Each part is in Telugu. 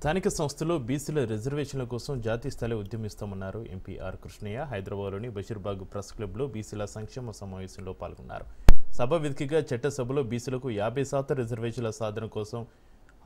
స్థానిక సంస్థలో బీసీల రిజర్వేషన్ల కోసం జాతీయ స్థాయిలో ఉద్యమిస్తామన్నారు ఎంపీ ఆర్ కృష్ణయ్య. హైదరాబాద్లోని బషీర్బాగ్ ప్రెస్ క్లబ్లో బీసీల సంక్షేమ సమావేశంలో పాల్గొన్నారు. సభ వేదికగా చట్టసభలో బీసీలకు 50% రిజర్వేషన్ల సాధన కోసం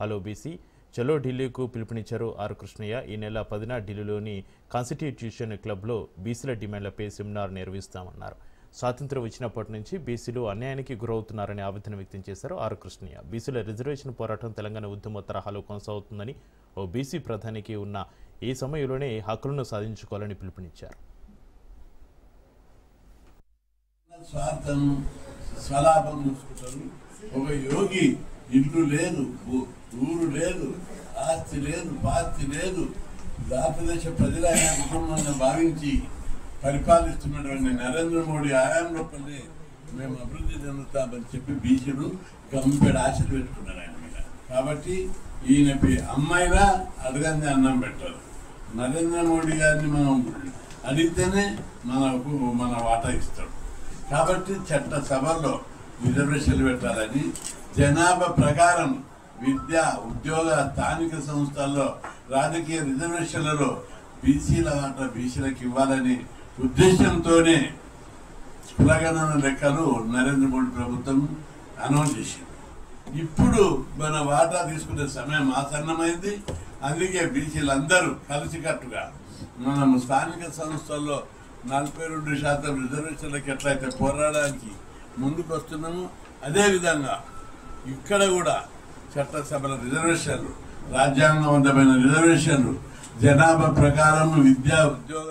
హలో బీసీ చలో ఢిల్లీకు పిలుపునిచ్చారు ఆర్ కృష్ణయ్య. ఈ నెల 10న ఢిల్లీలోని కాన్స్టిట్యూషన్ క్లబ్లో బీసీల డిమాండ్లపై సెమినార్ నిర్వహిస్తామన్నారు. స్వాతంత్ర్యం వచ్చినప్పటి నుంచి బీసీలు అన్యాయానికి గురవుతున్నారని ఆవేదన వ్యక్తం చేశారు ఆర్ కృష్ణయ్య. బీసీల రిజర్వేషన్ పోరాటం తెలంగాణ ఉద్యమ తరహాలో కొనసాగుతుందని, ఓ బీసీ ప్రధానికి ఉన్న ఈ సమయంలోనే హక్కులను సాధించుకోవాలని పిలుపునిచ్చారు. స్వలాభం చూసుకుంటారు. ఒక యోగి ఇల్లు లేదు, ఊరు లేదు, ఆస్తి లేదు, పాస్తి లేదు, భారతదేశ ప్రజలైన కుటుంబాన్ని భావించి పరిపాలిస్తున్నటువంటి నరేంద్ర మోడీ హయాంలోపలే మేము అభివృద్ధి చెందుతామని చెప్పి బీసీలు గంపెడు ఆశలు పెట్టుకున్నారు ఆయన మీద. కాబట్టి ఈయనపై అమ్మాయినా అడగంది అన్నం పెట్టారు. నరేంద్ర మోడీ గారిని మనం అడిగితేనే మన వాటా ఇస్తాడు. కాబట్టి చట్టసభలో రిజర్వేషన్లు పెట్టాలని, జనాభా ప్రకారం విద్య, ఉద్యోగ, స్థానిక సంస్థల్లో రాజకీయ రిజర్వేషన్లలో బీసీల వాటా బీసీలకు ఇవ్వాలని ఉద్దేశంతోనే కులగణన లెక్కలు నరేంద్ర మోడీ ప్రభుత్వం అనౌన్స్ చేసింది. ఇప్పుడు మన వాటా తీసుకునే సమయం ఆసన్నమైంది. అందుకే బీసీలందరూ కలిసికట్టుగా మనం స్థానిక సంస్థల్లో 42% రిజర్వేషన్లకు ఎట్లయితే పోరాడడానికి ముందుకు వస్తున్నామో, అదేవిధంగా ఇక్కడ కూడా చట్టసభల రిజర్వేషన్లు, రాజ్యాంగవంతమైన రిజర్వేషన్లు, జనాభా ప్రకారం విద్యా, ఉద్యోగ